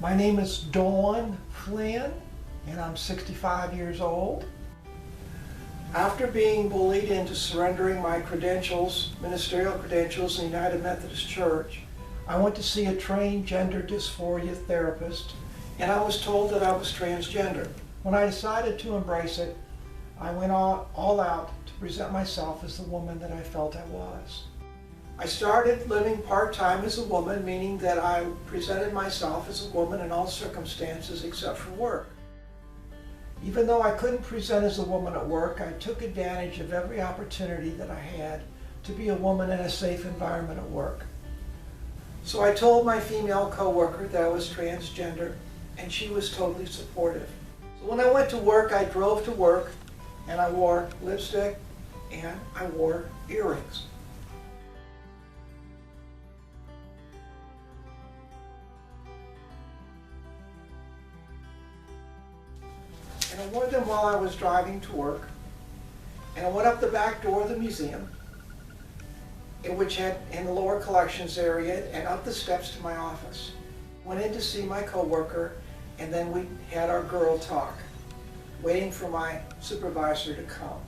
My name is Dawn Flynn, and I'm 65 years old. After being bullied into surrendering my credentials, ministerial credentials in the United Methodist Church, I went to see a trained gender dysphoria therapist, and I was told that I was transgender. When I decided to embrace it, I went all out to present myself as the woman that I felt I was. I started living part-time as a woman, meaning that I presented myself as a woman in all circumstances except for work. Even though I couldn't present as a woman at work, I took advantage of every opportunity that I had to be a woman in a safe environment at work. So I told my female coworker that I was transgender, and she was totally supportive. So when I went to work, I drove to work, and I wore lipstick, and I wore earrings. And I wore them while I was driving to work. And I went up the back door of the museum, which had in the lower collections area, and up the steps to my office. Went in to see my coworker, and then we had our girl talk, waiting for my supervisor to come.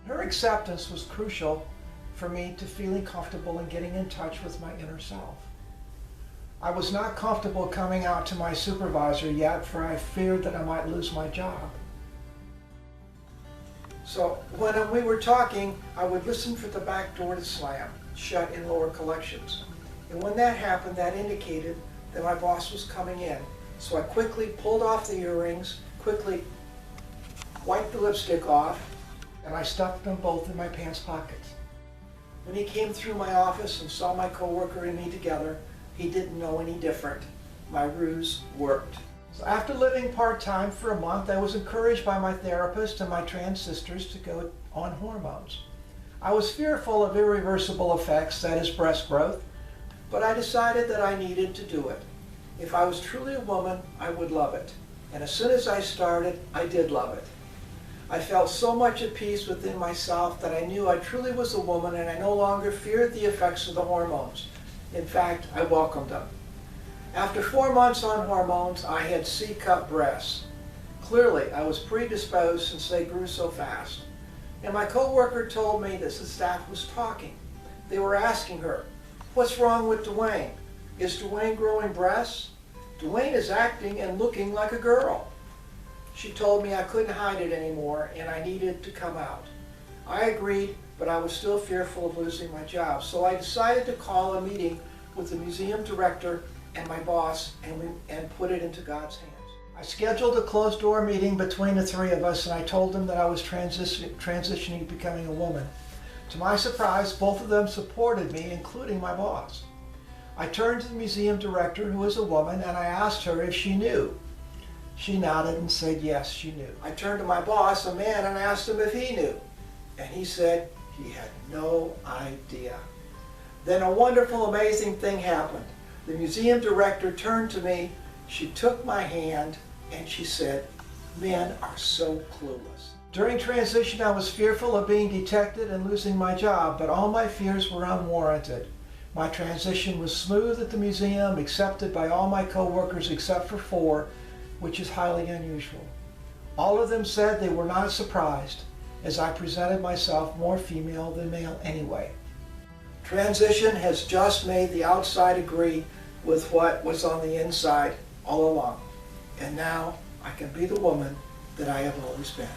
Her acceptance was crucial for me to feeling comfortable and getting in touch with my inner self. I was not comfortable coming out to my supervisor yet, for I feared that I might lose my job. So when we were talking, I would listen for the back door to slam shut in lower collections. And when that happened, that indicated that my boss was coming in. So I quickly pulled off the earrings, quickly wiped the lipstick off, and I stuffed them both in my pants pockets. When he came through my office and saw my coworker and me together, he didn't know any different. My ruse worked. So after living part-time for a month, I was encouraged by my therapist and my trans sisters to go on hormones. I was fearful of irreversible effects, that is breast growth, but I decided that I needed to do it. If I was truly a woman, I would love it. And as soon as I started, I did love it. I felt so much at peace within myself that I knew I truly was a woman, and I no longer feared the effects of the hormones. In fact, I welcomed them. After 4 months on hormones, I had C-cup breasts. Clearly, I was predisposed since they grew so fast. And my coworker told me that the staff was talking. They were asking her, "What's wrong with Dwayne? Is Dwayne growing breasts? Dwayne is acting and looking like a girl." She told me I couldn't hide it anymore and I needed to come out. I agreed, but I was still fearful of losing my job. So I decided to call a meeting with the museum director and my boss and put it into God's hands. I scheduled a closed-door meeting between the three of us, and I told them that I was transitioning to becoming a woman. To my surprise, both of them supported me, including my boss. I turned to the museum director, who was a woman, and I asked her if she knew. She nodded and said yes, she knew. I turned to my boss, a man, and asked him if he knew. And he said he had no idea. Then a wonderful, amazing thing happened. The museum director turned to me, she took my hand, and she said, "Men are so clueless." During transition, I was fearful of being detected and losing my job, but all my fears were unwarranted. My transition was smooth at the museum, accepted by all my coworkers except for 4, which is highly unusual. All of them said they were not surprised, as I presented myself more female than male anyway. Transition has just made the outside agree with what was on the inside all along. And now I can be the woman that I have always been.